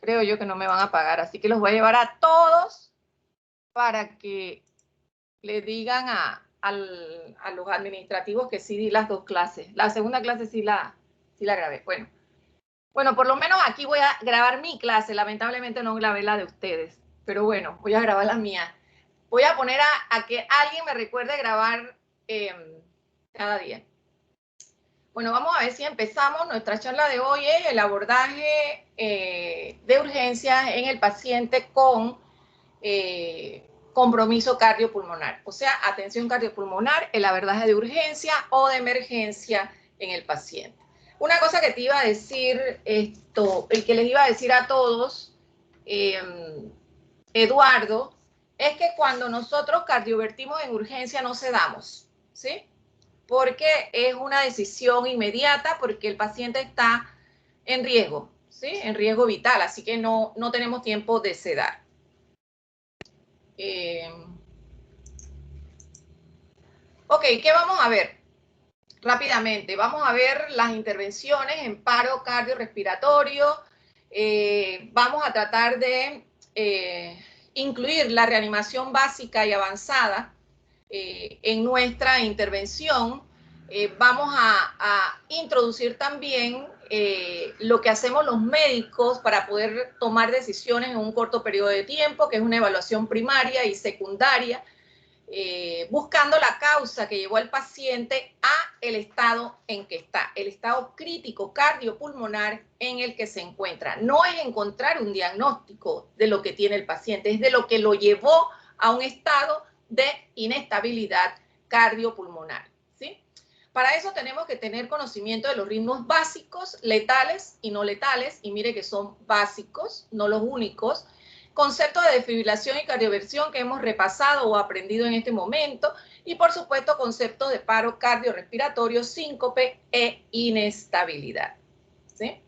creo yo que no me van a pagar, así que los voy a llevar a todos para que le digan a los administrativos que sí di las 2 clases. La segunda clase sí la grabé. Bueno, por lo menos aquí voy a grabar mi clase. Lamentablemente no grabé la de ustedes, pero bueno, voy a grabar la mía. Voy a poner a que alguien me recuerde grabar cada día. Bueno, vamos a ver si empezamos. Nuestra charla de hoy es el abordaje de urgencias en el paciente con compromiso cardiopulmonar, o sea, atención cardiopulmonar, el abordaje de urgencia o de emergencia en el paciente. Una cosa que te iba a decir, el que les iba a decir a todos, Eduardo, es que cuando nosotros cardiovertimos en urgencia no sedamos, ¿sí? Porque es una decisión inmediata, porque el paciente está en riesgo, ¿sí? En riesgo vital, así que no tenemos tiempo de sedar. Ok, ¿qué vamos a ver? Rápidamente, vamos a ver las intervenciones en paro cardiorrespiratorio. Vamos a tratar de incluir la reanimación básica y avanzada en nuestra intervención. Vamos a introducir también lo que hacemos los médicos para poder tomar decisiones en un corto periodo de tiempo, que es una evaluación primaria y secundaria, buscando la causa que llevó al paciente a el estado en que está, el estado crítico cardiopulmonar en el que se encuentra. No es encontrar un diagnóstico de lo que tiene el paciente, es de lo que lo llevó a un estado de inestabilidad cardiopulmonar, ¿sí? Para eso tenemos que tener conocimiento de los ritmos básicos, letales y no letales, y mire que son básicos, no los únicos. Conceptos de desfibrilación y cardioversión que hemos repasado o aprendido en este momento, y por supuesto conceptos de paro cardiorrespiratorio, síncope e inestabilidad, ¿sí?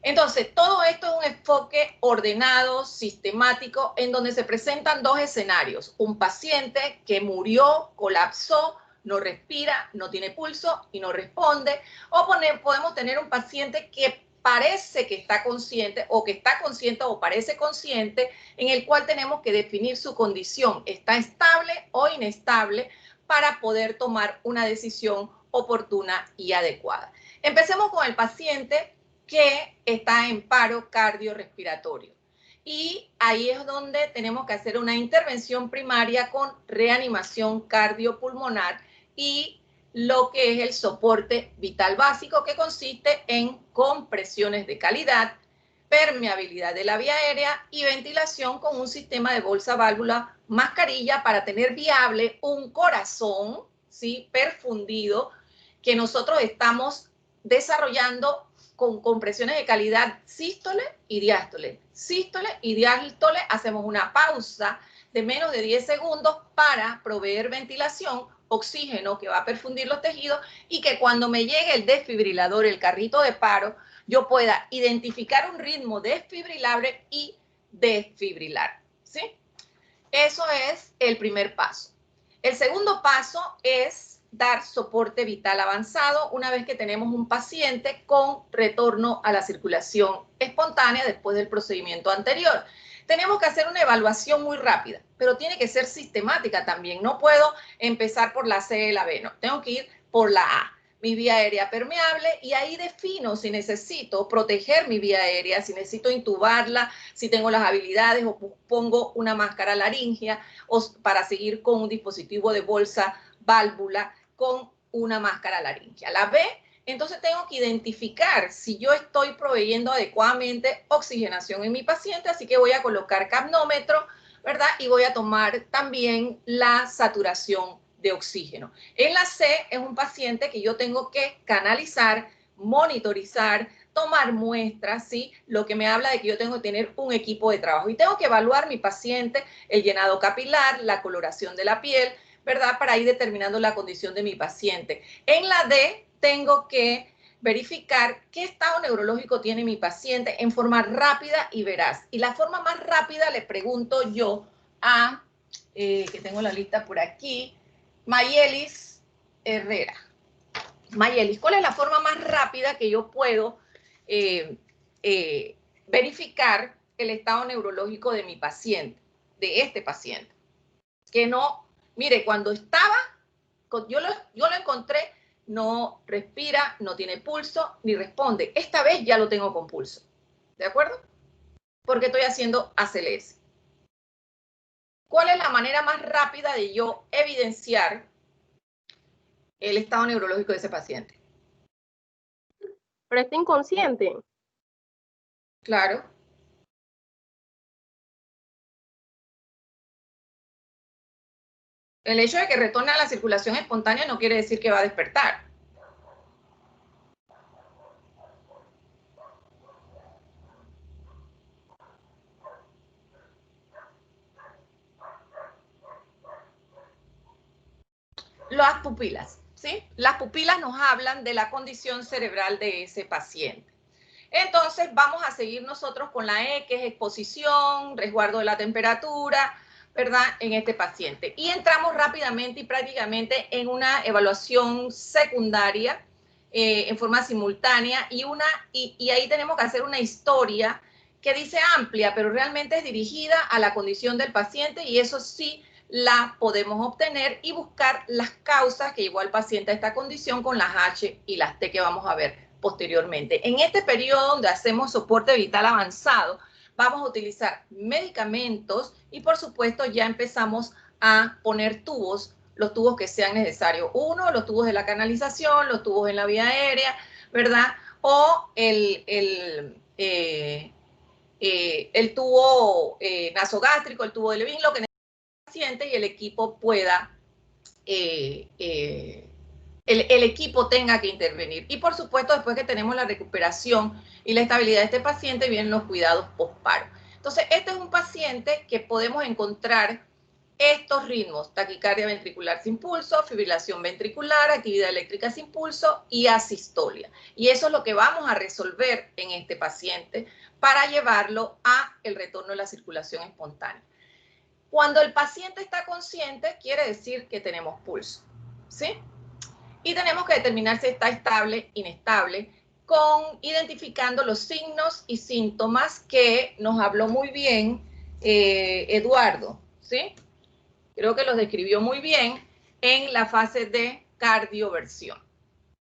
Entonces, todo esto es un enfoque ordenado, sistemático, en donde se presentan 2 escenarios. Un paciente que murió, colapsó, no respira, no tiene pulso y no responde, o podemos tener un paciente que parece que está consciente o parece consciente, en el cual tenemos que definir su condición, está estable o inestable, para poder tomar una decisión oportuna y adecuada. Empecemos con el paciente que está en paro cardiorrespiratorio. Y ahí es donde tenemos que hacer una intervención primaria con reanimación cardiopulmonar y lo que es el soporte vital básico, que consiste en compresiones de calidad, permeabilidad de la vía aérea y ventilación con un sistema de bolsa, válvula, mascarilla para tener viable un corazón, ¿sí?, perfundido, que nosotros estamos desarrollando con compresiones de calidad sístole y diástole. Sístole y diástole, hacemos una pausa de menos de 10 segundos para proveer ventilación, oxígeno que va a perfundir los tejidos, y que cuando me llegue el desfibrilador, el carrito de paro, yo pueda identificar un ritmo desfibrilable y desfibrilar, ¿sí? Eso es el primer paso. El segundo paso es dar soporte vital avanzado una vez que tenemos un paciente con retorno a la circulación espontánea después del procedimiento anterior. Tenemos que hacer una evaluación muy rápida, pero tiene que ser sistemática también. No puedo empezar por la C y la B, no, tengo que ir por la A. Mi vía aérea permeable, y ahí defino si necesito proteger mi vía aérea, si necesito intubarla, si tengo las habilidades, o pongo una máscara laringea, o para seguir con un dispositivo de bolsa válvula con una máscara laringea. La B, entonces tengo que identificar si yo estoy proveyendo adecuadamente oxigenación en mi paciente, así que voy a colocar capnómetro, ¿verdad? Y voy a tomar también la saturación de oxígeno. En la C es un paciente que yo tengo que canalizar, monitorizar, tomar muestras, ¿sí? Lo que me habla de que yo tengo que tener un equipo de trabajo y tengo que evaluar mi paciente, el llenado capilar, la coloración de la piel, ¿verdad? Para ir determinando la condición de mi paciente. En la D tengo que verificar qué estado neurológico tiene mi paciente en forma rápida y veraz. Y la forma más rápida le pregunto yo a, que tengo la lista por aquí, Mayelis Herrera. Mayelis, ¿cuál es la forma más rápida que yo puedo verificar el estado neurológico de mi paciente, de este paciente. Que no, mire, cuando estaba, yo lo encontré, no respira, no tiene pulso, ni responde. Esta vez ya lo tengo con pulso. ¿De acuerdo? Porque estoy haciendo ACLS. ¿Cuál es la manera más rápida de yo evidenciar el estado neurológico de ese paciente? Pero está inconsciente. Claro. El hecho de que retorne a la circulación espontánea no quiere decir que va a despertar. Las pupilas, ¿sí? Las pupilas nos hablan de la condición cerebral de ese paciente. Entonces, vamos a seguir nosotros con la E, que es exposición, resguardo de la temperatura, ¿verdad? En este paciente. Y entramos rápidamente y prácticamente en una evaluación secundaria en forma simultánea y ahí tenemos que hacer una historia que dice amplia, pero realmente es dirigida a la condición del paciente y eso sí la podemos obtener y buscar las causas que llevó al paciente a esta condición con las H y las T que vamos a ver posteriormente. En este periodo donde hacemos soporte vital avanzado, vamos a utilizar medicamentos y por supuesto ya empezamos a poner tubos, los tubos que sean necesarios. Uno, los tubos de la canalización, los tubos en la vía aérea, ¿verdad? O el tubo nasogástrico, el tubo de Levin, lo que necesita el paciente y el equipo pueda el equipo tenga que intervenir. Y por supuesto, después que tenemos la recuperación y la estabilidad de este paciente, vienen los cuidados posparo. Entonces, este es un paciente que podemos encontrar estos ritmos: taquicardia ventricular sin pulso, fibrilación ventricular, actividad eléctrica sin pulso y asistolia. Y eso es lo que vamos a resolver en este paciente para llevarlo a el retorno de la circulación espontánea. Cuando el paciente está consciente, quiere decir que tenemos pulso, ¿sí? Y tenemos que determinar si está estable, inestable, identificando los signos y síntomas que nos habló muy bien Eduardo, ¿sí? Creo que los describió muy bien en la fase de cardioversión.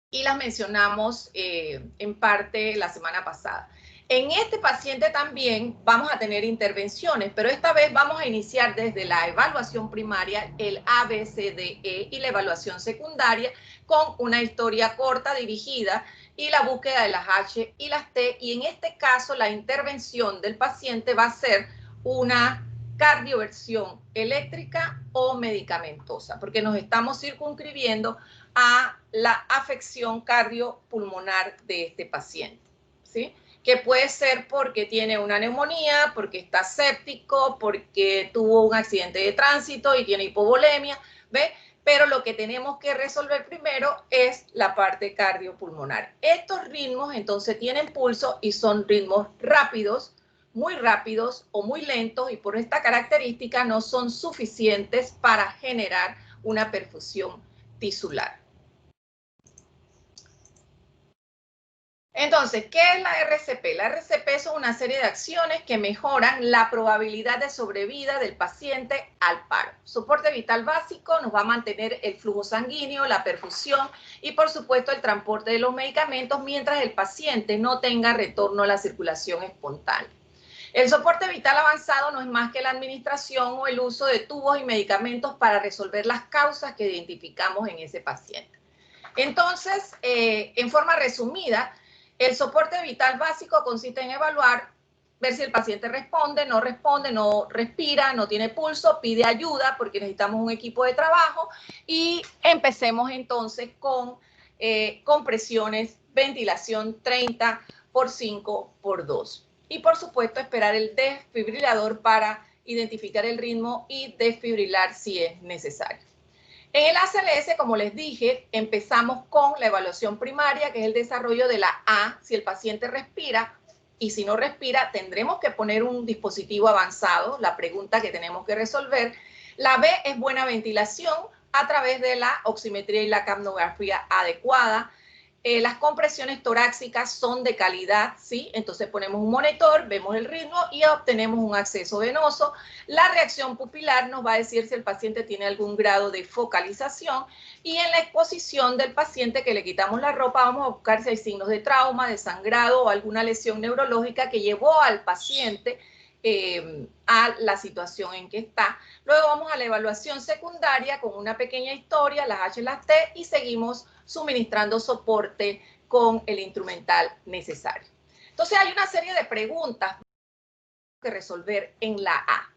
Y las mencionamos en parte la semana pasada. En este paciente también vamos a tener intervenciones, pero esta vez vamos a iniciar desde la evaluación primaria, el ABCDE y la evaluación secundaria con una historia corta dirigida y la búsqueda de las H y las T. Y en este caso la intervención del paciente va a ser una cardioversión eléctrica o medicamentosa, porque nos estamos circunscribiendo a la afección cardiopulmonar de este paciente, ¿sí? Que puede ser porque tiene una neumonía, porque está séptico, porque tuvo un accidente de tránsito y tiene hipovolemia, ¿ve? Pero lo que tenemos que resolver primero es la parte cardiopulmonar. Estos ritmos entonces tienen pulso y son ritmos rápidos, muy rápidos o muy lentos, y por esta característica no son suficientes para generar una perfusión tisular. Entonces, ¿qué es la RCP? La RCP son una serie de acciones que mejoran la probabilidad de sobrevida del paciente al paro. Soporte vital básico nos va a mantener el flujo sanguíneo, la perfusión y, por supuesto, el transporte de los medicamentos mientras el paciente no tenga retorno a la circulación espontánea. El soporte vital avanzado no es más que la administración o el uso de tubos y medicamentos para resolver las causas que identificamos en ese paciente. Entonces, en forma resumida, el soporte vital básico consiste en evaluar, ver si el paciente responde, no respira, no tiene pulso, pide ayuda porque necesitamos un equipo de trabajo y empecemos entonces con compresiones, ventilación 30×5×2. Y por supuesto esperar el desfibrilador para identificar el ritmo y desfibrilar si es necesario. En el ACLS, como les dije, empezamos con la evaluación primaria, que es el desarrollo de la A, si el paciente respira, y si no respira, tendremos que poner un dispositivo avanzado, la pregunta que tenemos que resolver. La B es buena ventilación a través de la oximetría y la capnografía adecuada. las compresiones torácicas son de calidad, ¿sí? Entonces ponemos un monitor, vemos el ritmo y obtenemos un acceso venoso. La reacción pupilar nos va a decir si el paciente tiene algún grado de focalización, y en la exposición del paciente que le quitamos la ropa vamos a buscar si hay signos de trauma, de sangrado o alguna lesión neurológica que llevó al paciente a la situación en que está. Luego vamos a la evaluación secundaria con una pequeña historia, las H y las T, y seguimos suministrando soporte con el instrumental necesario. Entonces hay una serie de preguntas que resolver en la A,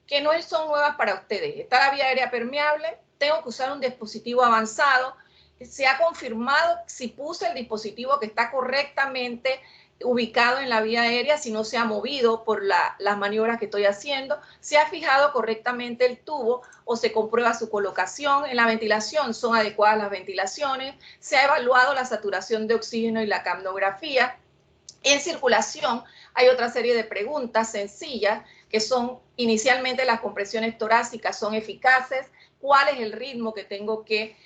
que no son nuevas para ustedes. Está la vía aérea permeable, tengo que usar un dispositivo avanzado, se ha confirmado si puse el dispositivo que está correctamente ubicado en la vía aérea, si no se ha movido por las maniobras que estoy haciendo, se ha fijado correctamente el tubo o se comprueba su colocación. En la ventilación son adecuadas las ventilaciones, se ha evaluado la saturación de oxígeno y la capnografía. En circulación hay otra serie de preguntas sencillas que son inicialmente las compresiones torácicas son eficaces, cuál es el ritmo que tengo que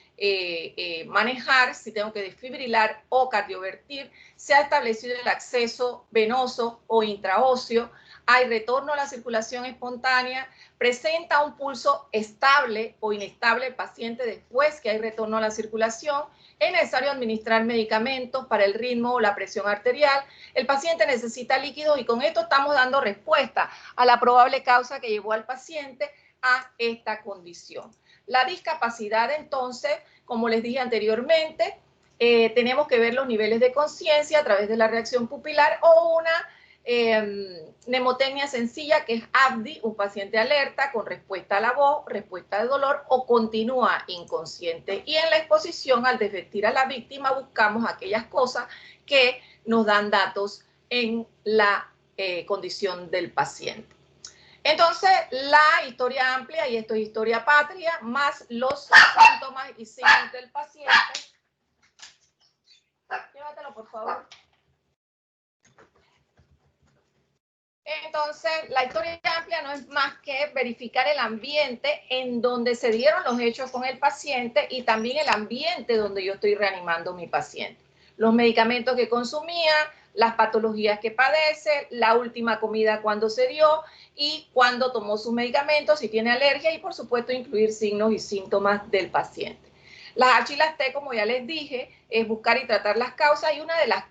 manejar, si tengo que desfibrilar o cardiovertir, se ha establecido el acceso venoso o intraóseo, hay retorno a la circulación espontánea, presenta un pulso estable o inestable el paciente después que hay retorno a la circulación, es necesario administrar medicamentos para el ritmo o la presión arterial, el paciente necesita líquidos y con esto estamos dando respuesta a la probable causa que llevó al paciente a esta condición. La discapacidad, entonces, como les dije anteriormente, tenemos que ver los niveles de conciencia a través de la reacción pupilar o una mnemotecnia sencilla que es ABDI, un paciente alerta con respuesta a la voz, respuesta de dolor o continúa inconsciente. Y en la exposición, al desvestir a la víctima, buscamos aquellas cosas que nos dan datos en la condición del paciente. Entonces, la historia amplia, y esto es historia patria, más los síntomas y signos del paciente. Llévatelo, por favor. Entonces, la historia amplia no es más que verificar el ambiente en donde se dieron los hechos con el paciente y también el ambiente donde yo estoy reanimando a mi paciente. Los medicamentos que consumía, las patologías que padece, la última comida cuando se dio y cuando tomó sus medicamentos, si tiene alergia y, por supuesto, incluir signos y síntomas del paciente. Las H y las T, como ya les dije, es buscar y tratar las causas, y una de las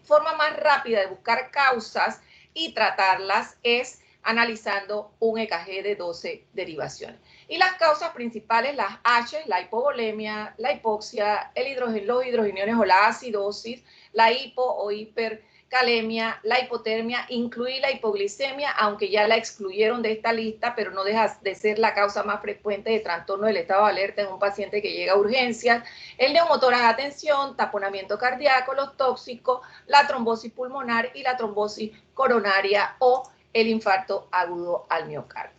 formas más rápidas de buscar causas y tratarlas es analizando un EKG de 12 derivaciones. Y las causas principales, las H, la hipovolemia, la hipoxia, los hidrogeniones o la acidosis, la hipo o hipercalemia, la hipotermia, incluir la hipoglicemia, aunque ya la excluyeron de esta lista, pero no deja de ser la causa más frecuente de trastorno del estado de alerta en un paciente que llega a urgencias, el neumotórax de atención, taponamiento cardíaco, los tóxicos, la trombosis pulmonar y la trombosis coronaria o el infarto agudo al miocardio.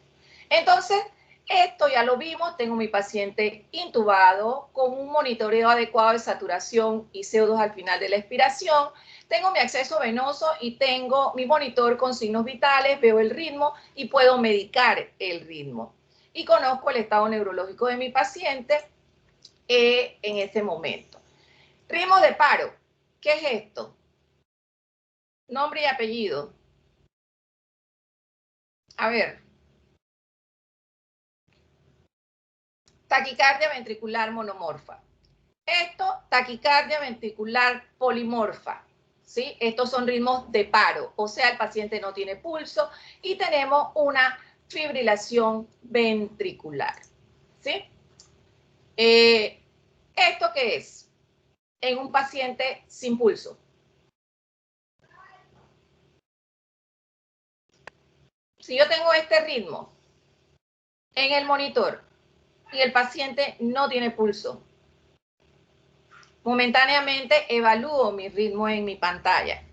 Entonces, esto ya lo vimos, tengo mi paciente intubado con un monitoreo adecuado de saturación y CO2 al final de la expiración, tengo mi acceso venoso y tengo mi monitor con signos vitales, veo el ritmo y puedo medicar el ritmo. Y conozco el estado neurológico de mi paciente en ese momento. Ritmo de paro, ¿qué es esto? Nombre y apellido. A ver. Taquicardia ventricular monomorfa. Esto, taquicardia ventricular polimorfa. ¿Sí? Estos son ritmos de paro, o sea, el paciente no tiene pulso y tenemos una fibrilación ventricular. ¿Sí? ¿Esto qué es? En un paciente sin pulso. Si yo tengo este ritmo en el monitor y el paciente no tiene pulso, momentáneamente evalúo mi ritmo en mi pantalla.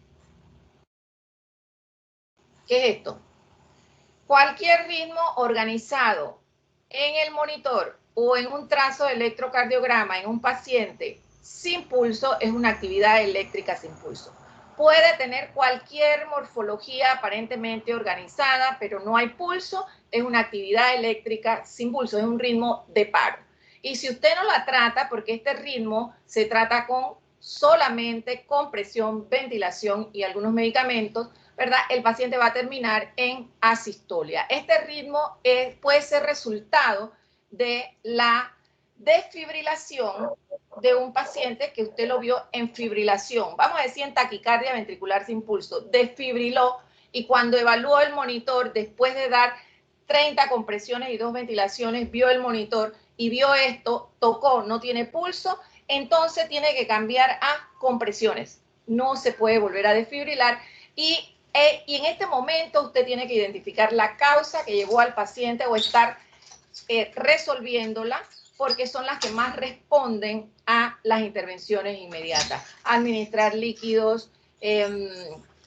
¿Qué es esto? Cualquier ritmo organizado en el monitor o en un trazo de electrocardiograma en un paciente sin pulso es una actividad eléctrica sin pulso. Puede tener cualquier morfología aparentemente organizada, pero no hay pulso, es una actividad eléctrica sin pulso, es un ritmo de paro. Y si usted no la trata, porque este ritmo se trata con solamente compresión, ventilación y algunos medicamentos, ¿verdad? El paciente va a terminar en asistolia. Este ritmo puede ser resultado de la desfibrilación de un paciente que usted lo vio en fibrilación, vamos a decir en taquicardia ventricular sin pulso, desfibriló y cuando evaluó el monitor, después de dar 30 compresiones y 2 ventilaciones, vio el monitor y vio esto, tocó, no tiene pulso, entonces tiene que cambiar a compresiones. No se puede volver a desfibrilar y en este momento usted tiene que identificar la causa que llevó al paciente o estar resolviéndola, porque son las que más responden a las intervenciones inmediatas. Administrar líquidos,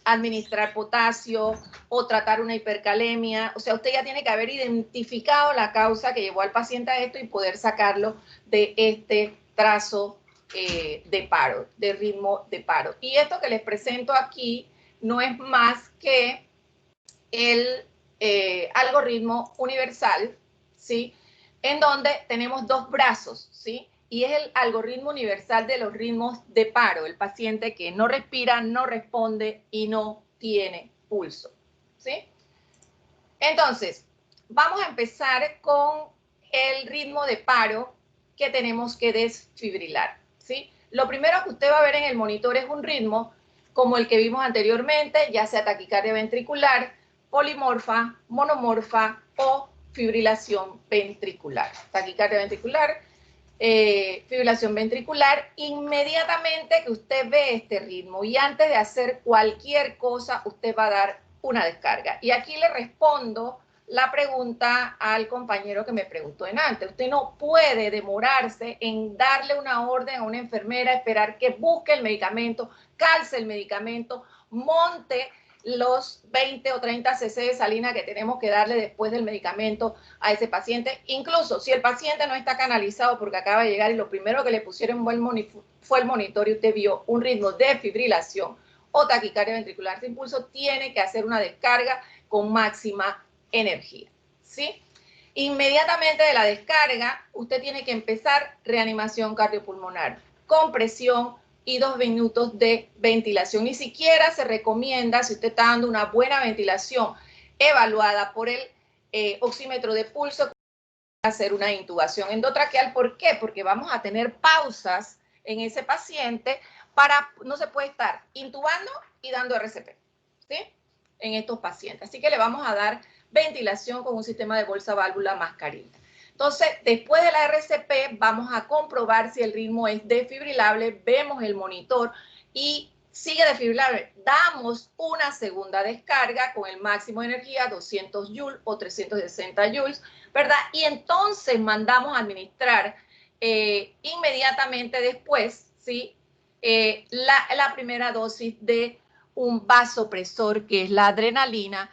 administrar potasio o tratar una hipercalemia. O sea, usted ya tiene que haber identificado la causa que llevó al paciente a esto y poder sacarlo de este trazo de paro, de ritmo de paro. Y esto que les presento aquí no es más que el algoritmo universal, ¿sí? En donde tenemos dos brazos, ¿sí? Y es el algoritmo universal de los ritmos de paro, el paciente que no respira, no responde y no tiene pulso, ¿sí? Entonces, vamos a empezar con el ritmo de paro que tenemos que desfibrilar, ¿sí? Lo primero que usted va a ver en el monitor es un ritmo como el que vimos anteriormente, ya sea taquicardia ventricular, polimorfa, monomorfa o fibrilación ventricular. Taquicardia ventricular, fibrilación ventricular. Inmediatamente que usted ve este ritmo y antes de hacer cualquier cosa, usted va a dar una descarga. Y aquí le respondo la pregunta al compañero que me preguntó en antes. Usted no puede demorarse en darle una orden a una enfermera, esperar que busque el medicamento, calce el medicamento, monte los 20 o 30 cc de salina que tenemos que darle después del medicamento a ese paciente. Incluso si el paciente no está canalizado porque acaba de llegar y lo primero que le pusieron fue el monitor y usted vio un ritmo de fibrilación o taquicardia ventricular sin pulso, tiene que hacer una descarga con máxima energía, ¿sí? Inmediatamente de la descarga, usted tiene que empezar reanimación cardiopulmonar, compresión y 2 minutos de ventilación. Ni siquiera se recomienda, si usted está dando una buena ventilación evaluada por el oxímetro de pulso, hacer una intubación endotraqueal. ¿Por qué? Porque vamos a tener pausas en ese paciente no se puede estar intubando y dando RCP, ¿sí? En estos pacientes. Así que le vamos a dar ventilación con un sistema de bolsa válvula mascarilla. Entonces, después de la RCP, vamos a comprobar si el ritmo es desfibrilable, vemos el monitor y sigue desfibrilable. Damos una segunda descarga con el máximo de energía, 200 joules o 360 joules, ¿verdad? Y entonces mandamos a administrar inmediatamente después, ¿sí? La primera dosis de un vasopresor, que es la adrenalina,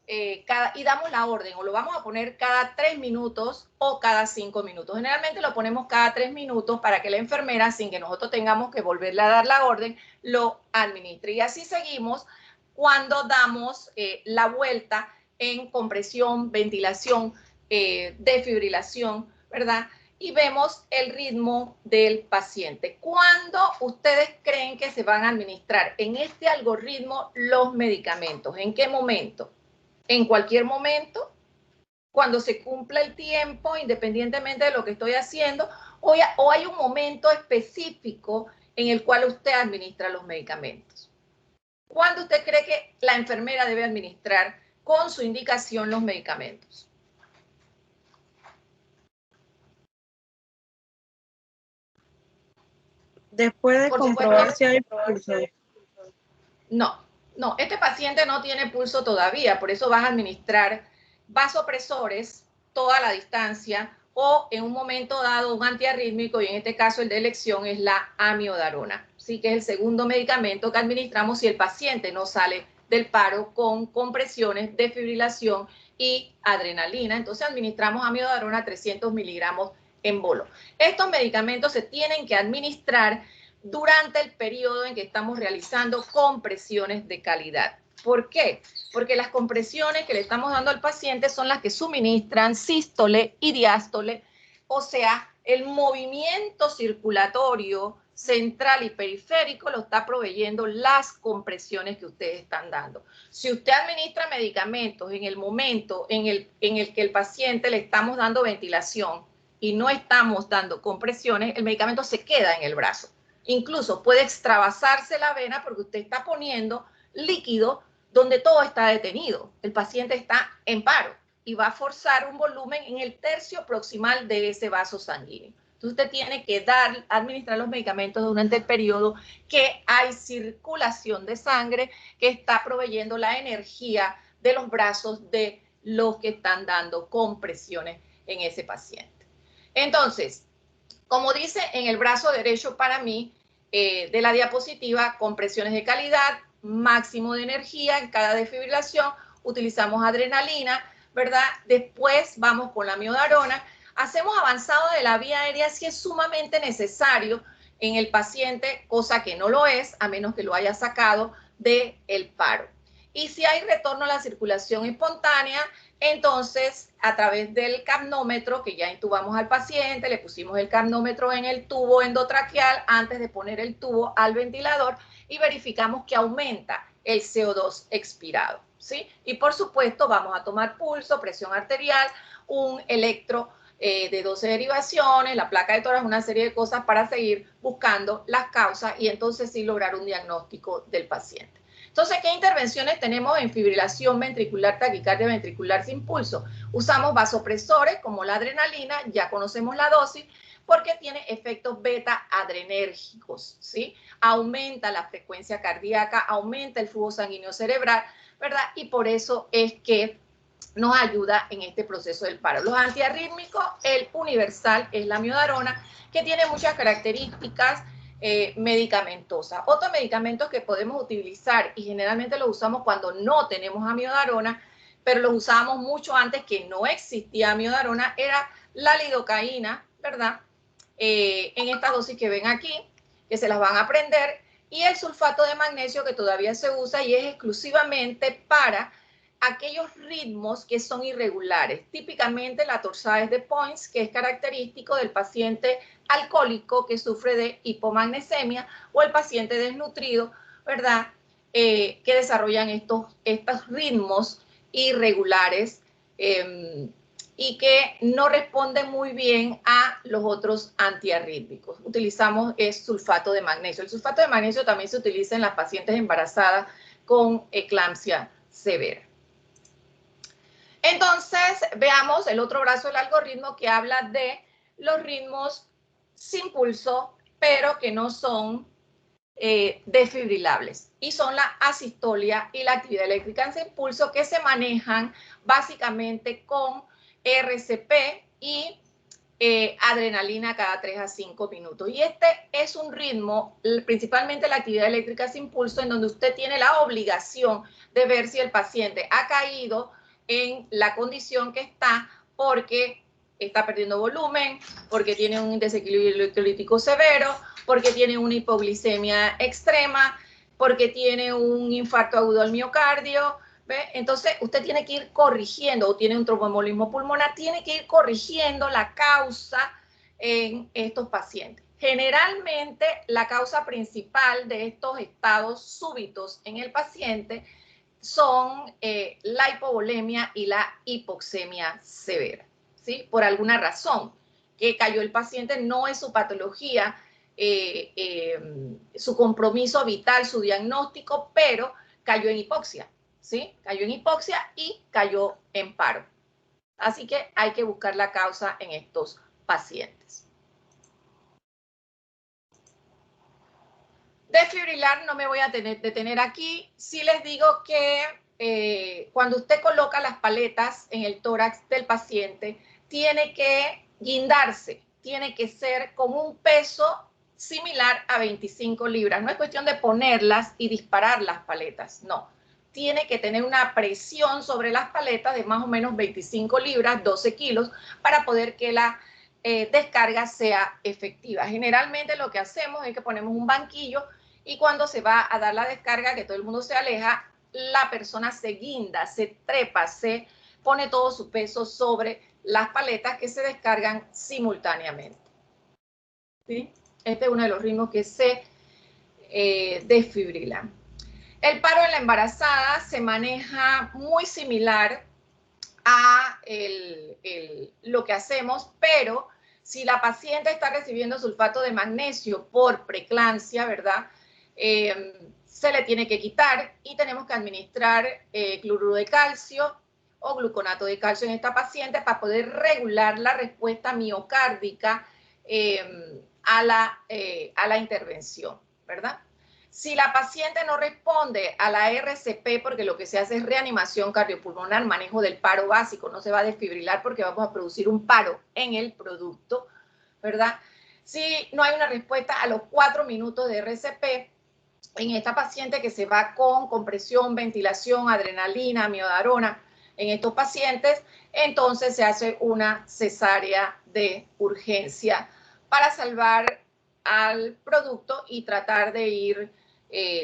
y damos la orden, o lo vamos a poner cada 3 minutos o cada 5 minutos. Generalmente lo ponemos cada 3 minutos para que la enfermera, sin que nosotros tengamos que volverle a dar la orden, lo administre. Y así seguimos cuando damos la vuelta en compresión, ventilación, desfibrilación, ¿verdad? Y vemos el ritmo del paciente. ¿Cuándo ustedes creen que se van a administrar en este algoritmo los medicamentos? ¿En qué momento? ¿En cualquier momento? ¿Cuando se cumpla el tiempo, independientemente de lo que estoy haciendo? ¿O hay un momento específico en el cual usted administra los medicamentos? ¿Cuándo usted cree que la enfermera debe administrar con su indicación los medicamentos? Después de comprobar si hay pulso. No, este paciente no tiene pulso todavía, por eso vas a administrar vasopresores toda la distancia o en un momento dado un antiarrítmico, y en este caso el de elección es la amiodarona, ¿sí? Que es el segundo medicamento que administramos si el paciente no sale del paro con compresiones, desfibrilación y adrenalina. Entonces administramos amiodarona 300 miligramos en bolo. Estos medicamentos se tienen que administrar durante el periodo en que estamos realizando compresiones de calidad. ¿Por qué? Porque las compresiones que le estamos dando al paciente son las que suministran sístole y diástole, o sea, el movimiento circulatorio, central y periférico lo está proveyendo las compresiones que ustedes están dando. Si usted administra medicamentos en el momento en el que el paciente le estamos dando ventilación y no estamos dando compresiones, el medicamento se queda en el brazo. Incluso puede extravasarse la vena porque usted está poniendo líquido donde todo está detenido. El paciente está en paro y va a forzar un volumen en el tercio proximal de ese vaso sanguíneo. Entonces usted tiene que administrar los medicamentos durante el periodo que hay circulación de sangre que está proveyendo la energía de los brazos de los que están dando compresiones en ese paciente. Entonces, como dice en el brazo derecho para mí de la diapositiva, compresiones de calidad, máximo de energía en cada desfibrilación, utilizamos adrenalina, ¿verdad? Después vamos con la miodarona. Hacemos avanzado de la vía aérea si es sumamente necesario en el paciente, cosa que no lo es, a menos que lo haya sacado del paro. Y si hay retorno a la circulación espontánea, entonces a través del capnómetro, que ya intubamos al paciente, le pusimos el capnómetro en el tubo endotraqueal antes de poner el tubo al ventilador y verificamos que aumenta el CO2 expirado, ¿sí? Y por supuesto vamos a tomar pulso, presión arterial, un electro de 12 derivaciones, la placa de tórax, una serie de cosas para seguir buscando las causas y entonces sí lograr un diagnóstico del paciente. Entonces, ¿qué intervenciones tenemos en fibrilación ventricular, taquicardia ventricular sin pulso? Usamos vasopresores como la adrenalina, ya conocemos la dosis, porque tiene efectos beta adrenérgicos, ¿sí? Aumenta la frecuencia cardíaca, aumenta el flujo sanguíneo cerebral, ¿verdad? Y por eso es que nos ayuda en este proceso del paro. Los antiarrítmicos, el universal es la miodarona, que tiene muchas características medicamentosas. Otros medicamentos que podemos utilizar y generalmente los usamos cuando no tenemos amiodarona, pero los usábamos mucho antes que no existía amiodarona, era la lidocaína, ¿verdad? En esta dosis que ven aquí, que se las van a aprender, y el sulfato de magnesio que todavía se usa y es exclusivamente para aquellos ritmos que son irregulares, típicamente la torsades de Points, que es característico del paciente alcohólico que sufre de hipomagnesemia o el paciente desnutrido, ¿verdad? Que desarrollan estos ritmos irregulares y que no responden muy bien a los otros antiarrítmicos. Utilizamos sulfato de magnesio. El sulfato de magnesio también se utiliza en las pacientes embarazadas con eclampsia severa. Entonces, veamos el otro brazo del algoritmo que habla de los ritmos sin pulso, pero que no son desfibrilables. Y son la asistolia y la actividad eléctrica sin pulso que se manejan básicamente con RCP y adrenalina cada 3 a 5 minutos. Y este es un ritmo, principalmente la actividad eléctrica sin pulso, en donde usted tiene la obligación de ver si el paciente ha caído en la condición que está porque está perdiendo volumen, porque tiene un desequilibrio electrolítico severo, porque tiene una hipoglicemia extrema, porque tiene un infarto agudo al miocardio. ¿Ve? Entonces, usted tiene que ir corrigiendo, o tiene un tromboembolismo pulmonar, tiene que ir corrigiendo la causa en estos pacientes. Generalmente, la causa principal de estos estados súbitos en el paciente son la hipovolemia y la hipoxemia severa, ¿sí? Por alguna razón que cayó el paciente, no es su patología, su compromiso vital, su diagnóstico, pero cayó en hipoxia, ¿sí? Cayó en hipoxia y cayó en paro. Así que hay que buscar la causa en estos pacientes. Desfibrilar no me voy a detener aquí. Sí les digo que cuando usted coloca las paletas en el tórax del paciente, tiene que guindarse, tiene que ser con un peso similar a 25 libras. No es cuestión de ponerlas y disparar las paletas, no. Tiene que tener una presión sobre las paletas de más o menos 25 libras, 12 kilos, para poder que la descarga sea efectiva. Generalmente lo que hacemos es que ponemos un banquillo y cuando se va a dar la descarga, que todo el mundo se aleja, la persona se guinda, se trepa, se pone todo su peso sobre las paletas que se descargan simultáneamente. ¿Sí? Este es uno de los ritmos que se desfibrilan. El paro en la embarazada se maneja muy similar a lo que hacemos, pero si la paciente está recibiendo sulfato de magnesio por preeclampsia, ¿verdad? Se le tiene que quitar y tenemos que administrar cloruro de calcio o gluconato de calcio en esta paciente para poder regular la respuesta miocárdica a la intervención, ¿verdad? Si la paciente no responde a la RCP, porque lo que se hace es reanimación cardiopulmonar, manejo del paro básico, no se va a desfibrilar porque vamos a producir un paro en el producto, ¿verdad? Si no hay una respuesta a los 4 minutos de RCP, en esta paciente que se va con compresión, ventilación, adrenalina, amiodarona, en estos pacientes, entonces se hace una cesárea de urgencia para salvar al producto y tratar de ir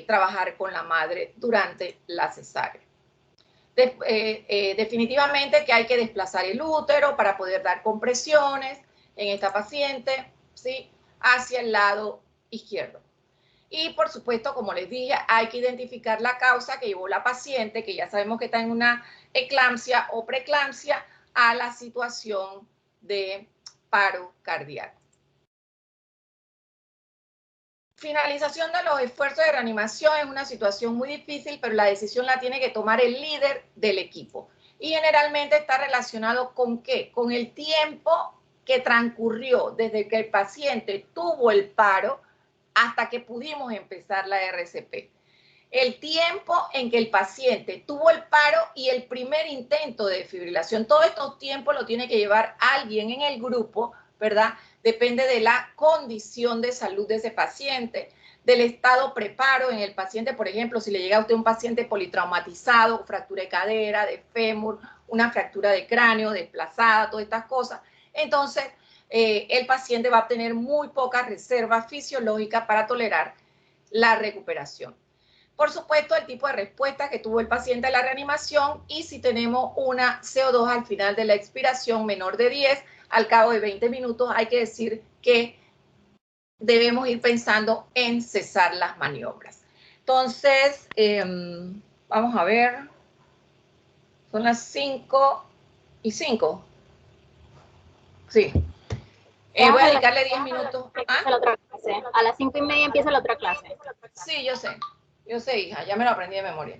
trabajar con la madre durante la cesárea. Definitivamente que hay que desplazar el útero para poder dar compresiones en esta paciente, ¿sí? Hacia el lado izquierdo. Y por supuesto, como les dije, hay que identificar la causa que llevó la paciente, que ya sabemos que está en una eclampsia o preeclampsia, a la situación de paro cardíaco. Finalización de los esfuerzos de reanimación es una situación muy difícil, pero la decisión la tiene que tomar el líder del equipo. Y generalmente está relacionado con ¿qué? Con el tiempo que transcurrió desde que el paciente tuvo el paro hasta que pudimos empezar la RCP. El tiempo en que el paciente tuvo el paro y el primer intento de desfibrilación. Todos estos tiempos lo tiene que llevar alguien en el grupo, ¿verdad? Depende de la condición de salud de ese paciente, del estado preparo en el paciente. Por ejemplo, si le llega a usted un paciente politraumatizado, fractura de cadera, de fémur, una fractura de cráneo, desplazada, todas estas cosas, entonces el paciente va a tener muy poca reserva fisiológica para tolerar la recuperación. Por supuesto, el tipo de respuesta que tuvo el paciente a la reanimación y si tenemos una CO2 al final de la expiración menor de 10, al cabo de 20 minutos hay que decir que debemos ir pensando en cesar las maniobras. Entonces, vamos a ver, son las 5:05. Sí. Voy a dedicarle 10 minutos. ¿Ah? A las 5:30 empieza la otra clase. Sí, yo sé, hija, ya me lo aprendí de memoria.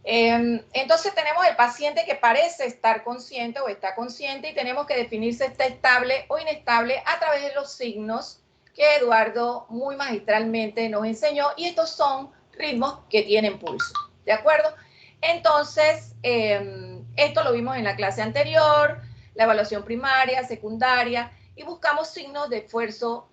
Entonces tenemos el paciente que parece estar consciente o está consciente y tenemos que definir si está estable o inestable a través de los signos que Eduardo muy magistralmente nos enseñó y estos son ritmos que tienen pulso, ¿de acuerdo? Entonces, esto lo vimos en la clase anterior, la evaluación primaria, secundaria y buscamos signos de esfuerzo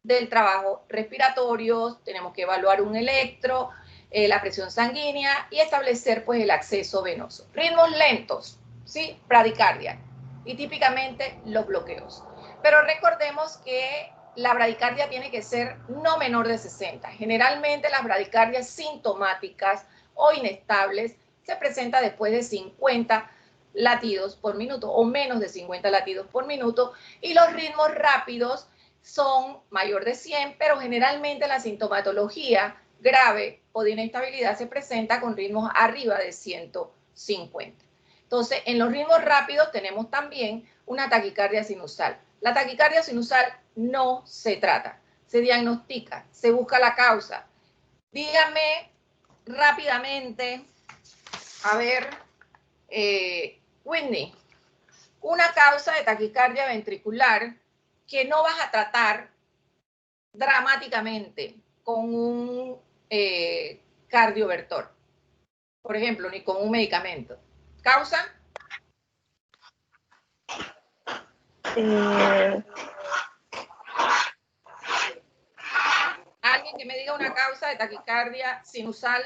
del trabajo respiratorio, tenemos que evaluar un electro, la presión sanguínea y establecer pues el acceso venoso. Ritmos lentos, ¿sí? Bradicardia y típicamente los bloqueos. Pero recordemos que la bradicardia tiene que ser no menor de 60. Generalmente las bradicardias sintomáticas o inestables se presentan después de 50 latidos por minuto o menos de 50 latidos por minuto y los ritmos rápidos son mayor de 100, pero generalmente la sintomatología grave o de inestabilidad se presenta con ritmos arriba de 150. Entonces, en los ritmos rápidos tenemos también una taquicardia sinusal. La taquicardia sinusal no se trata, se diagnostica, se busca la causa. Dígame rápidamente, a ver, Whitney, una causa de taquicardia ventricular que no vas a tratar dramáticamente con un cardiovertor, por ejemplo, ni con un medicamento. ¿Causa? Alguien que me diga una causa de taquicardia sinusal,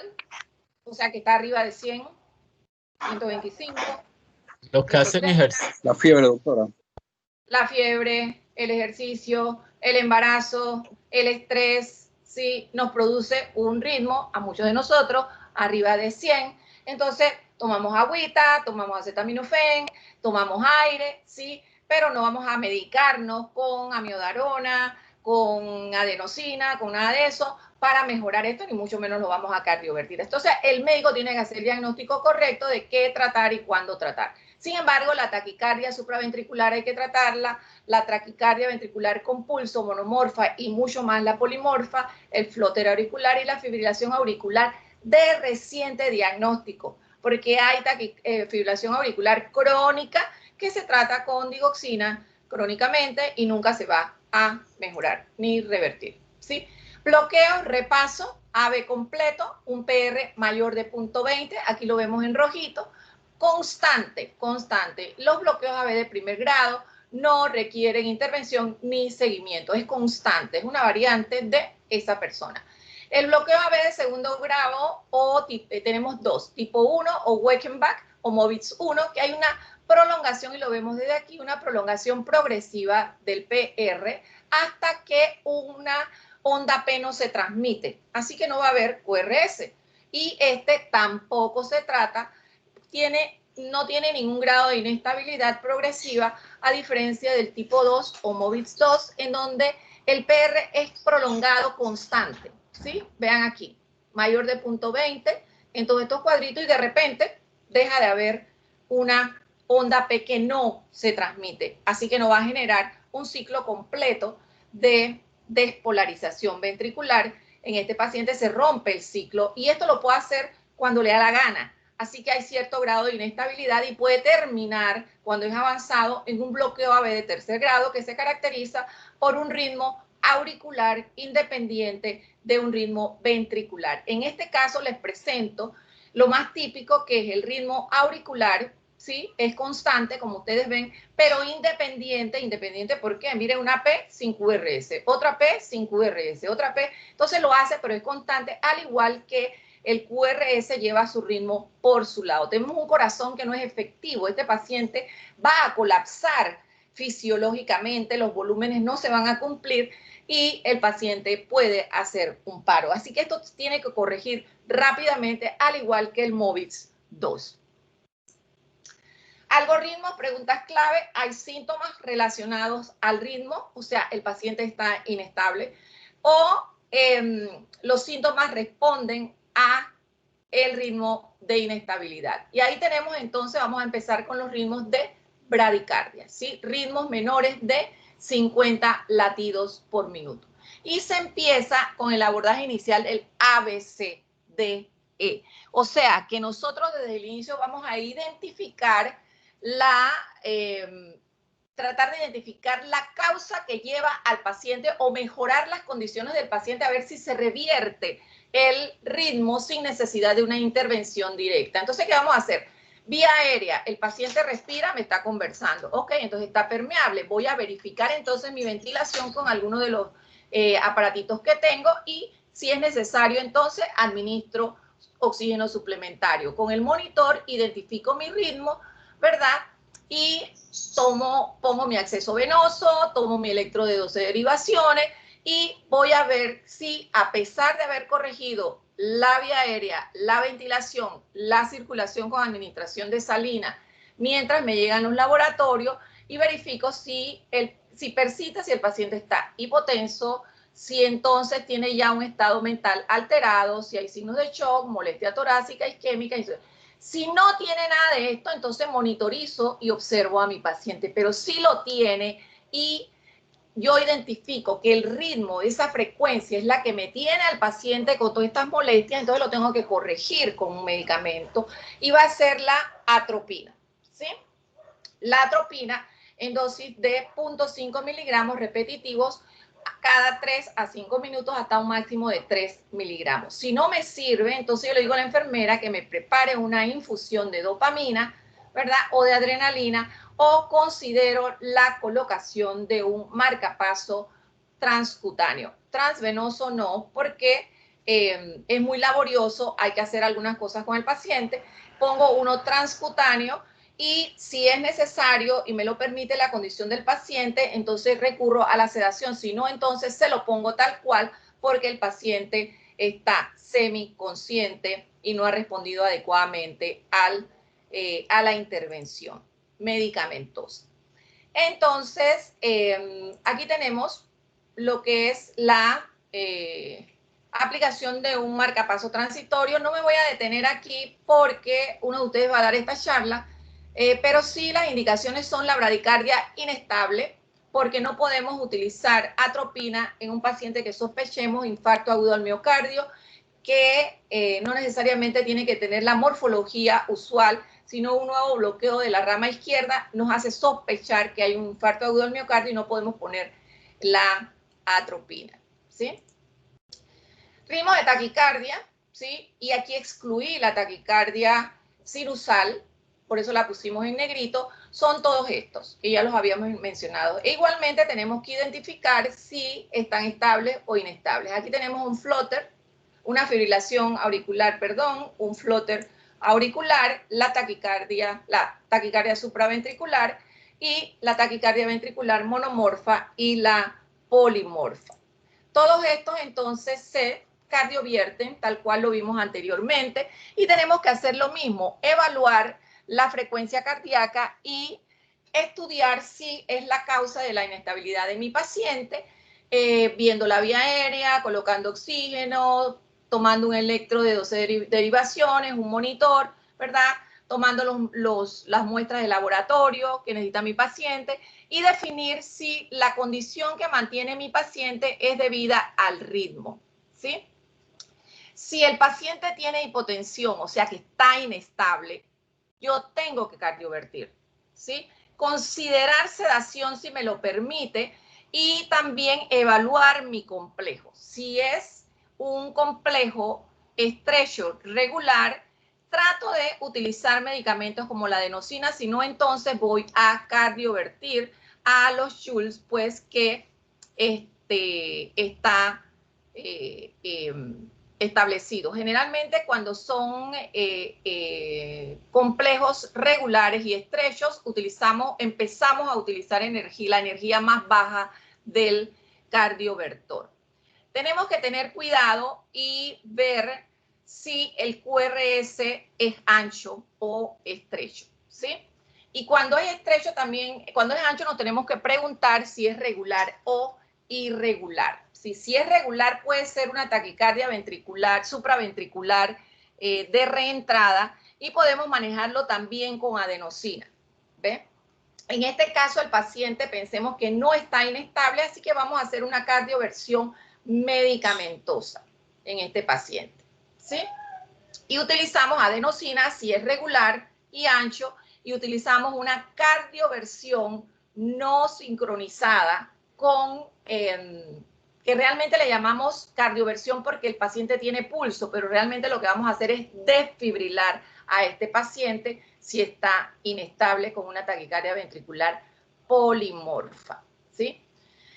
o sea, que está arriba de 100, 125. Lo que hacen ejercicio. La fiebre, doctora. La fiebre, el ejercicio, el embarazo, el estrés, ¿sí? Nos produce un ritmo, a muchos de nosotros, arriba de 100. Entonces, tomamos agüita, tomamos acetaminofén, tomamos aire, ¿sí? Pero no vamos a medicarnos con amiodarona, con adenosina, con nada de eso, para mejorar esto, ni mucho menos lo vamos a cardiovertir. Entonces, el médico tiene que hacer el diagnóstico correcto de qué tratar y cuándo tratar. Sin embargo, la taquicardia supraventricular hay que tratarla, la taquicardia ventricular con pulso, monomorfa y mucho más la polimorfa, el flóter auricular y la fibrilación auricular de reciente diagnóstico, porque hay fibrilación auricular crónica que se trata con digoxina crónicamente y nunca se va a mejorar ni revertir, ¿sí? Bloqueo, repaso, AB completo, un PR mayor de 0.20, aquí lo vemos en rojito, constante. Los bloqueos AB de primer grado no requieren intervención ni seguimiento, es constante, es una variante de esa persona. El bloqueo AB de segundo grado, tenemos dos, tipo 1 o Weckenbach o Movitz 1, que hay una prolongación, y lo vemos desde aquí, una prolongación progresiva del PR hasta que una onda P no se transmite. Así que no va a haber QRS. Y este tampoco se trata, no tiene ningún grado de inestabilidad progresiva, a diferencia del tipo 2 o Movitz 2, en donde el PR es prolongado constante, ¿sí? Vean aquí, mayor de 0.20 en todos estos cuadritos, y de repente deja de haber una onda P que no se transmite, así que no va a generar un ciclo completo de despolarización ventricular. En este paciente se rompe el ciclo, y esto lo puede hacer cuando le da la gana. Así que hay cierto grado de inestabilidad y puede terminar, cuando es avanzado, en un bloqueo AB de tercer grado que se caracteriza por un ritmo auricular independiente de un ritmo ventricular. En este caso les presento lo más típico, que es el ritmo auricular, ¿sí? Es constante, como ustedes ven, pero independiente, ¿por qué? Miren, una P sin QRS, otra P sin QRS, otra P, entonces lo hace, pero es constante, al igual que el QRS lleva su ritmo por su lado. Tenemos un corazón que no es efectivo, este paciente va a colapsar fisiológicamente, los volúmenes no se van a cumplir y el paciente puede hacer un paro. Así que esto tiene que corregir rápidamente, al igual que el Movitz 2. Algoritmos, preguntas clave. Hay síntomas relacionados al ritmo, o sea, el paciente está inestable, o los síntomas responden a el ritmo de inestabilidad. Y ahí tenemos entonces, vamos a empezar con los ritmos de bradicardia, ¿sí? Ritmos menores de 50 latidos por minuto. Y se empieza con el abordaje inicial del ABCDE. O sea, que nosotros desde el inicio vamos a identificar tratar de identificar la causa que lleva al paciente, o mejorar las condiciones del paciente, a ver si se revierte el ritmo sin necesidad de una intervención directa. Entonces, ¿qué vamos a hacer? Vía aérea, el paciente respira, me está conversando. Ok, entonces está permeable. Voy a verificar entonces mi ventilación con alguno de los aparatitos que tengo, y si es necesario, entonces administro oxígeno suplementario. Con el monitor identifico mi ritmo, ¿verdad? Y pongo mi acceso venoso, tomo mi electro de 12 derivaciones, y voy a ver si, a pesar de haber corregido la vía aérea, la ventilación, la circulación con administración de salina, mientras me llegan los laboratorios, y verifico si persiste, si el paciente está hipotenso, si entonces tiene ya un estado mental alterado, si hay signos de shock, molestia torácica, isquémica. Si no tiene nada de esto, entonces monitorizo y observo a mi paciente. Pero si lo tiene y yo identifico que el ritmo, esa frecuencia es la que me tiene al paciente con todas estas molestias, entonces lo tengo que corregir con un medicamento, y va a ser la atropina, ¿sí? La atropina en dosis de 0.5 miligramos repetitivos cada 3 a 5 minutos hasta un máximo de 3 miligramos. Si no me sirve, entonces yo le digo a la enfermera que me prepare una infusión de dopamina, ¿verdad? O de adrenalina, o considero la colocación de un marcapaso transcutáneo. Transvenoso no, porque es muy laborioso, hay que hacer algunas cosas con el paciente. Pongo uno transcutáneo, y si es necesario y me lo permite la condición del paciente, entonces recurro a la sedación. Si no, entonces se lo pongo tal cual, porque el paciente está semiconsciente y no ha respondido adecuadamente a la intervención medicamentosa. Entonces, aquí tenemos lo que es la aplicación de un marcapaso transitorio. No me voy a detener aquí porque uno de ustedes va a dar esta charla, pero sí las indicaciones son la bradicardia inestable, porque no podemos utilizar atropina en un paciente que sospechemos infarto agudo al miocardio, que no necesariamente tiene que tener la morfología usual, sino un nuevo bloqueo de la rama izquierda nos hace sospechar que hay un infarto agudo al miocardio y no podemos poner la atropina, ¿sí? Ritmo de taquicardia, ¿sí? Y aquí excluí la taquicardia sinusal, por eso la pusimos en negrito. Son todos estos, que ya los habíamos mencionado. E igualmente tenemos que identificar si están estables o inestables. Aquí tenemos un flutter, una fibrilación auricular, perdón, un flutter auricular, la taquicardia supraventricular y la taquicardia ventricular monomorfa y la polimorfa. Todos estos entonces se cardiovierten, tal cual lo vimos anteriormente, y tenemos que hacer lo mismo, evaluar la frecuencia cardíaca y estudiar si es la causa de la inestabilidad de mi paciente, viendo la vía aérea, colocando oxígeno, tomando un electro de 12 derivaciones, un monitor, ¿verdad? Tomando las muestras de laboratorio que necesita mi paciente y definir si la condición que mantiene mi paciente es debida al ritmo, ¿sí? Si el paciente tiene hipotensión, o sea que está inestable, yo tengo que cardiovertir, ¿sí? Considerar sedación si me lo permite y también evaluar mi complejo. Si es un complejo estrecho regular, trato de utilizar medicamentos como la adenosina, si no, entonces voy a cardiovertir a los joules, pues que está establecido. Generalmente cuando son complejos regulares y estrechos, empezamos a utilizar la energía más baja del cardiovertor. Tenemos que tener cuidado y ver si el QRS es ancho o estrecho, ¿sí? Y cuando es estrecho también, cuando es ancho nos tenemos que preguntar si es regular o irregular. Si es regular puede ser una taquicardia ventricular, supraventricular de reentrada y podemos manejarlo también con adenosina, ¿ve? En este caso el paciente pensemos que no está inestable, así que vamos a hacer una cardioversión medicamentosa en este paciente, ¿sí? Y utilizamos adenosina si es regular y ancho, y utilizamos una cardioversión no sincronizada con, que realmente le llamamos cardioversión porque el paciente tiene pulso, pero realmente lo que vamos a hacer es desfibrilar a este paciente si está inestable con una taquicardia ventricular polimorfa, ¿sí?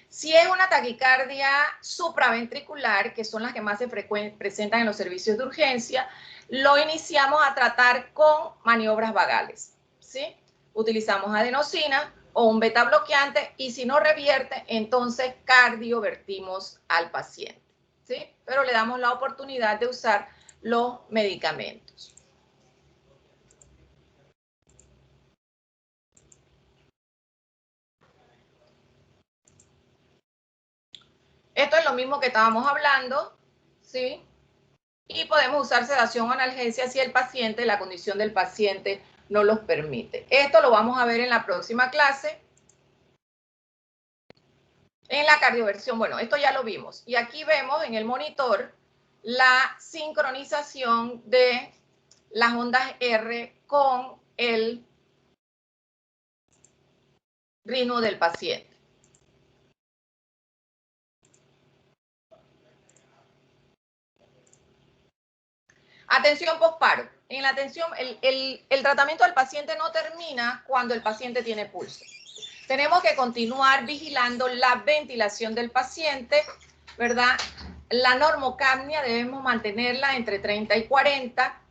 Si es una taquicardia supraventricular, que son las que más se presentan en los servicios de urgencia, lo iniciamos a tratar con maniobras vagales, ¿sí? Utilizamos adenosina o un beta bloqueante y si no revierte, entonces cardiovertimos al paciente, ¿sí? Pero le damos la oportunidad de usar los medicamentos. Esto es lo mismo que estábamos hablando, ¿sí? Y podemos usar sedación o analgesia si el paciente, la condición del paciente no los permite. Esto lo vamos a ver en la próxima clase. En la cardioversión, bueno, esto ya lo vimos. Y aquí vemos en el monitor la sincronización de las ondas R con el ritmo del paciente. Atención postparo. En la atención, el tratamiento del paciente no termina cuando el paciente tiene pulso. Tenemos que continuar vigilando la ventilación del paciente, ¿verdad? La normocapnia debemos mantenerla entre 30 y 40,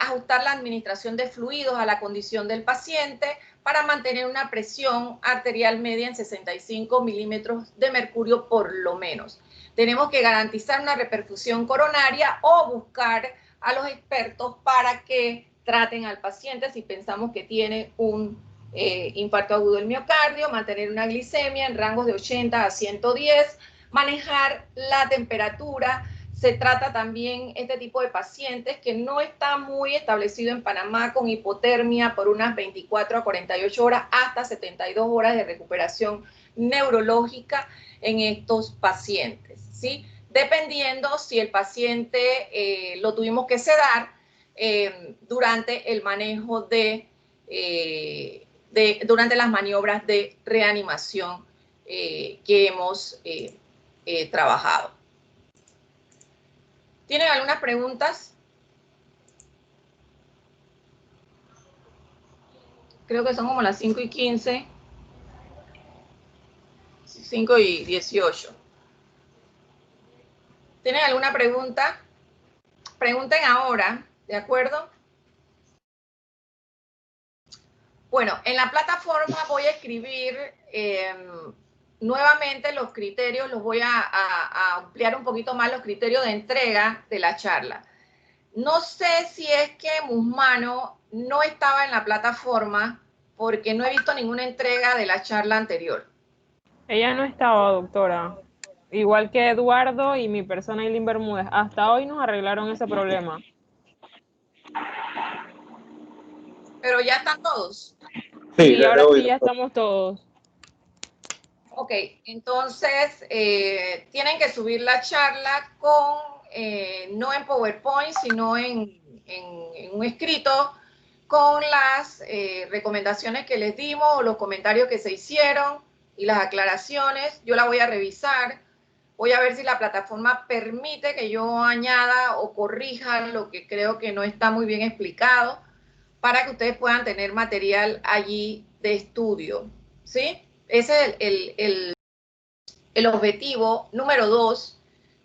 ajustar la administración de fluidos a la condición del paciente para mantener una presión arterial media en 65 milímetros de mercurio por lo menos. Tenemos que garantizar una reperfusión coronaria o buscar a los expertos para que traten al paciente si pensamos que tiene un infarto agudo del miocardio, mantener una glicemia en rangos de 80 a 110, manejar la temperatura. Se trata también este tipo de pacientes que no está muy establecido en Panamá con hipotermia por unas 24 a 48 horas hasta 72 horas de recuperación neurológica en estos pacientes, ¿sí? Dependiendo si el paciente lo tuvimos que sedar durante el manejo durante las maniobras de reanimación que hemos trabajado. ¿Tienen algunas preguntas? Creo que son como las 5:15. 5:18. ¿Tienen alguna pregunta? Pregunten ahora, ¿de acuerdo? Bueno, en la plataforma voy a escribir nuevamente los criterios, los voy a ampliar un poquito más los criterios de entrega de la charla. No sé si es que Musmano no estaba en la plataforma porque no he visto ninguna entrega de la charla anterior. Ella no estaba, doctora. Igual que Eduardo y mi persona, Eileen Bermúdez. Hasta hoy nos arreglaron ese problema. Pero ya están todos. Sí, ahora sí ya estamos todos. Ok, entonces tienen que subir la charla con, no en PowerPoint, sino en un escrito con las recomendaciones que les dimos o los comentarios que se hicieron y las aclaraciones. Yo la voy a revisar. Voy a ver si la plataforma permite que yo añada o corrija lo que creo que no está muy bien explicado para que ustedes puedan tener material allí de estudio, ¿sí? Ese es el objetivo número 2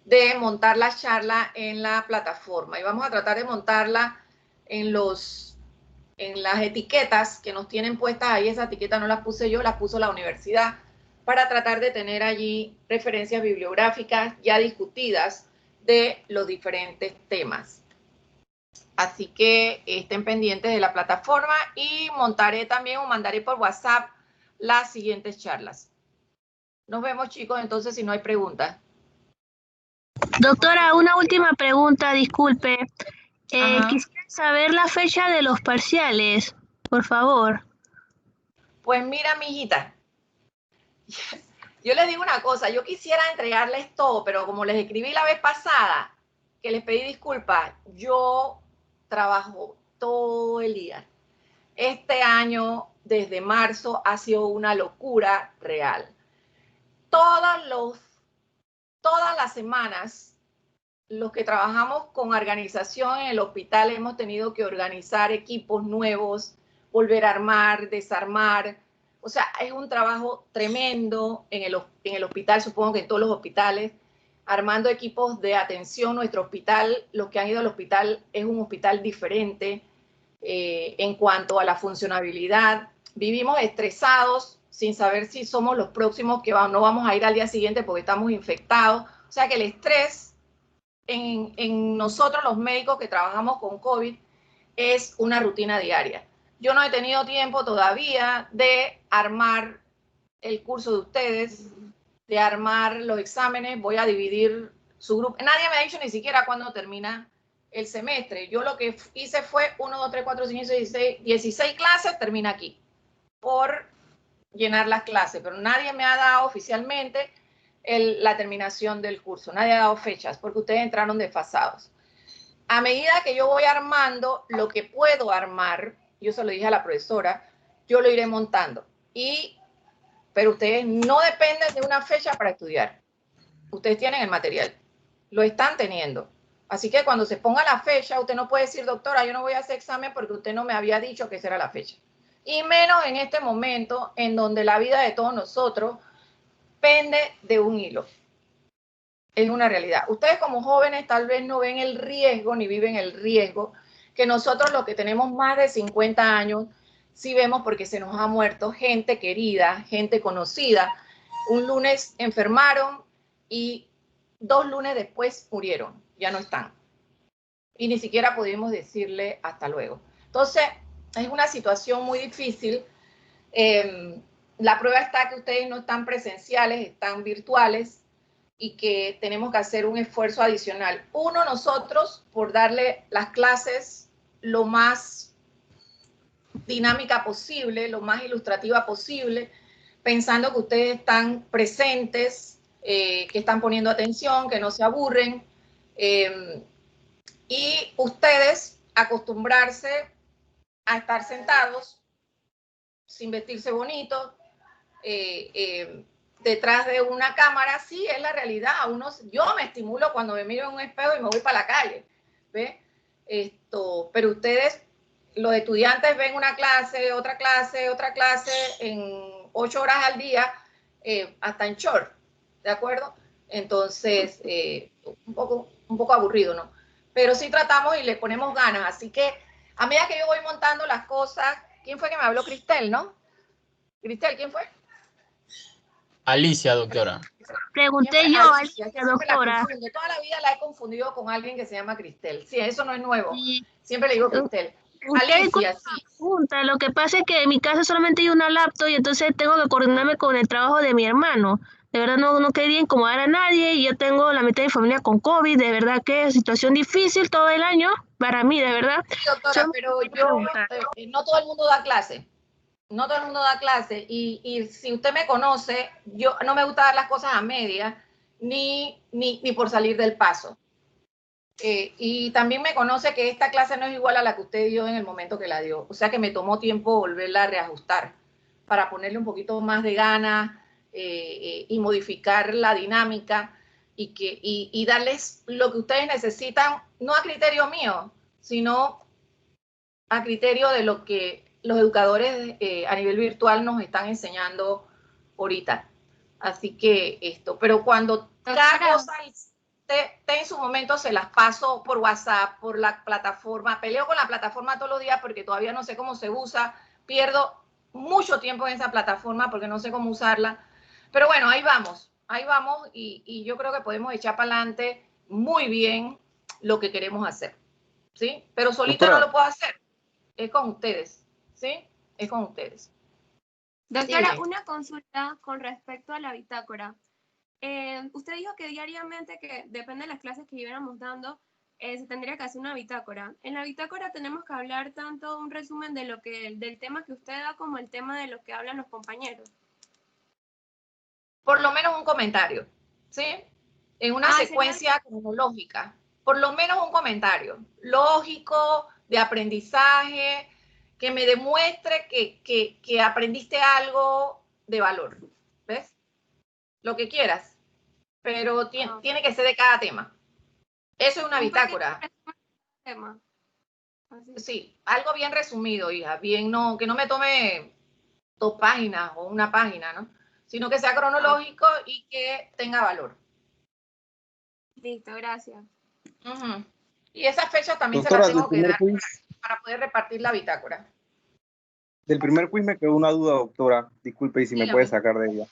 de montar la charla en la plataforma. Y vamos a tratar de montarla en las etiquetas que nos tienen puestas ahí. Esa etiqueta no las puse yo, las puso la universidad, para tratar de tener allí referencias bibliográficas ya discutidas de los diferentes temas. Así que estén pendientes de la plataforma y montaré también o mandaré por WhatsApp las siguientes charlas. Nos vemos, chicos, entonces, si no hay preguntas. Doctora, una última pregunta, disculpe. Ajá. Quisiera saber la fecha de los parciales, por favor. Pues mira, mijita, yo les digo una cosa, yo quisiera entregarles todo, pero como les escribí la vez pasada, que les pedí disculpas, yo trabajo todo el día. Este año, desde marzo, ha sido una locura real. Todas las semanas, los que trabajamos con organización en el hospital hemos tenido que organizar equipos nuevos, volver a armar, desarmar. O sea, es un trabajo tremendo en el hospital, supongo que en todos los hospitales, armando equipos de atención. Nuestro hospital, los que han ido al hospital, es un hospital diferente en cuanto a la funcionabilidad. Vivimos estresados, sin saber si somos los próximos que no vamos a ir al día siguiente porque estamos infectados. O sea que el estrés en nosotros los médicos que trabajamos con COVID es una rutina diaria. Yo no he tenido tiempo todavía de armar el curso de ustedes, de armar los exámenes. Voy a dividir su grupo. Nadie me ha dicho ni siquiera cuándo termina el semestre. Yo lo que hice fue 1, 2, 3, 4, 5, 6, 16 clases, termina aquí, por llenar las clases, pero nadie me ha dado oficialmente la terminación del curso, nadie ha dado fechas, porque ustedes entraron desfasados. A medida que yo voy armando lo que puedo armar, yo se lo dije a la profesora, yo lo iré montando. Pero ustedes no dependen de una fecha para estudiar. Ustedes tienen el material, lo están teniendo. Así que cuando se ponga la fecha, usted no puede decir, doctora, yo no voy a hacer examen porque usted no me había dicho que esa era la fecha. Y menos en este momento en donde la vida de todos nosotros pende de un hilo. Es una realidad. Ustedes como jóvenes tal vez no ven el riesgo ni viven el riesgo que nosotros los que tenemos más de 50 años sí vemos, porque se nos ha muerto gente querida, gente conocida. Un lunes enfermaron y 2 lunes después murieron, ya no están. Y ni siquiera pudimos decirle hasta luego. Entonces, es una situación muy difícil La prueba está que ustedes no están presenciales, están virtuales y que tenemos que hacer un esfuerzo adicional. Uno, nosotros, por darle las clases lo más dinámica posible, lo más ilustrativa posible, pensando que ustedes están presentes, que están poniendo atención, que no se aburren, y ustedes acostumbrarse a estar sentados sin vestirse bonito, detrás de una cámara. Sí, es la realidad. Yo me estimulo cuando me miro en un espejo y me voy para la calle, ¿ves? Pero ustedes, los estudiantes, ven una clase, otra clase, otra clase en 8 horas al día, hasta en short, ¿de acuerdo? Entonces, un poco aburrido, ¿no? Pero sí tratamos y le ponemos ganas. Así que a medida que yo voy montando las cosas, ¿quién fue que me habló? Cristel, ¿no? Cristel, ¿quién fue? Alicia, doctora. Pregunté yo, Alicia, que siempre la doctora. confundo. Toda la vida la he confundido con alguien que se llama Cristel. Sí, eso no es nuevo. Sí. Siempre le digo Cristel. Usted Alicia, sí. pregunta, lo que pasa es que en mi casa solamente hay una laptop y entonces tengo que coordinarme con el trabajo de mi hermano. De verdad no quería incomodar a nadie y yo tengo la mitad de mi familia con COVID. De verdad que es situación difícil todo el año para mí, de verdad. Sí, doctora, pero no todo el mundo da clase. No todo el mundo da clase. Y si usted me conoce, yo no me gusta dar las cosas a media ni por salir del paso. Y también me conoce que esta clase no es igual a la que usted dio en el momento que la dio. O sea que me tomó tiempo volverla a reajustar para ponerle un poquito más de ganas y modificar la dinámica y darles lo que ustedes necesitan, no a criterio mío, sino a criterio de lo que los educadores a nivel virtual nos están enseñando ahorita. Así que pero cuando cada cosa en su momento se las paso por WhatsApp, por la plataforma, peleo con la plataforma todos los días porque todavía no sé cómo se usa, pierdo mucho tiempo en esa plataforma porque no sé cómo usarla, pero bueno, ahí vamos y yo creo que podemos echar para adelante muy bien lo que queremos hacer, ¿sí? Pero solita Doctora, no lo puedo hacer, es con ustedes, ¿sí? Es con ustedes. Doctora, Sí. una consulta con respecto a la bitácora. Usted dijo que diariamente, que depende de las clases que íbamos dando, se tendría que hacer una bitácora. En la bitácora tenemos que hablar tanto un resumen de del tema que usted da como el tema de lo que hablan los compañeros. Por lo menos un comentario, ¿sí? En una secuencia cronológica. Por lo menos un comentario lógico, de aprendizaje, que me demuestre que aprendiste algo de valor. ¿Ves? Lo que quieras. Pero tiene que ser de cada tema. Eso es una bitácora. Tema. Sí, algo bien resumido, hija. Bien, que no me tome 2 páginas o una página, ¿no? Sino que sea cronológico y que tenga valor. Listo, gracias. Y esas fechas también doctora, se las tengo que dar para poder repartir la bitácora. Del primer quiz me quedó una duda, doctora. Disculpe y si me puede sacar de ella.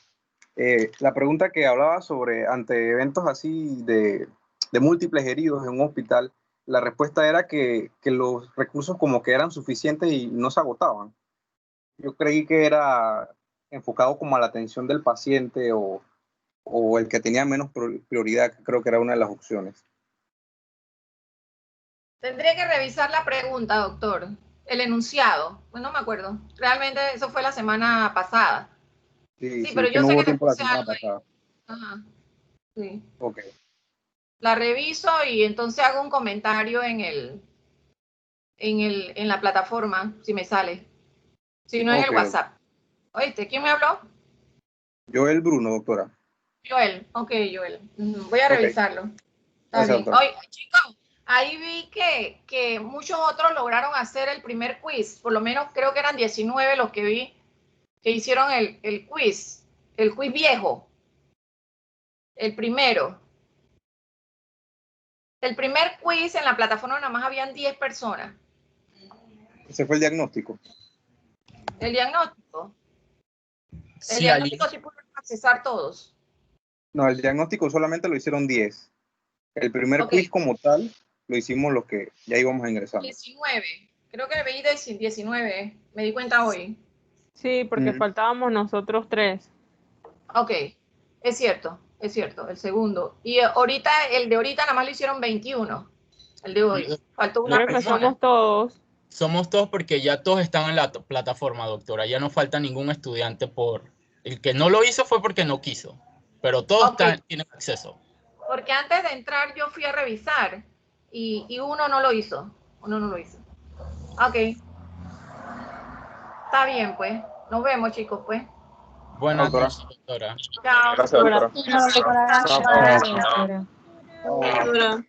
La pregunta que hablaba sobre ante eventos así de múltiples heridos en un hospital, la respuesta era que los recursos como que eran suficientes y no se agotaban. Yo creí que era enfocado como a la atención del paciente o el que tenía menos prioridad, que creo que era una de las opciones. Tendría que revisar la pregunta, doctor. El enunciado. Pues no me acuerdo. Realmente eso fue la semana pasada. Sí, pero yo no sé hubo que le tiempo la puse semana algo ahí. pasada. Ajá. Sí. Ok. La reviso y entonces hago un comentario en la plataforma, si me sale. Si no, en el WhatsApp. ¿Oíste? ¿Quién me habló? Joel Bruno, doctora. Joel. Ok, Joel. Voy a revisarlo. Está Gracias, bien. doctora. Oye, chicos, ahí vi que muchos otros lograron hacer el primer quiz. Por lo menos creo que eran 19 los que vi que hicieron el quiz viejo. El primero. El primer quiz en la plataforma nada más habían 10 personas. Ese fue el diagnóstico. El diagnóstico. Sí, El diagnóstico sí pudieron accesar todos. No, el diagnóstico solamente lo hicieron 10. El primer quiz como tal lo hicimos los que ya íbamos a ingresar. 19. Creo que veí 19. Me di cuenta hoy. Sí, porque Mm. faltábamos nosotros 3. Ok, es cierto, el segundo. Y ahorita, el de ahorita nada más lo hicieron 21, el de hoy. Faltó una Creo que persona. somos todos. Somos todos porque ya todos están en la plataforma, doctora. Ya no falta ningún estudiante por... El que no lo hizo fue porque no quiso, pero todos Ok. tienen acceso. Porque antes de entrar yo fui a revisar y uno no lo hizo. Uno no lo hizo. Ok. Está bien, pues. Nos vemos, chicos, pues. Buenas Doctora. noches, doctora. Chao. Gracias, doctora. Gracias, doctora. Chao. Doctora.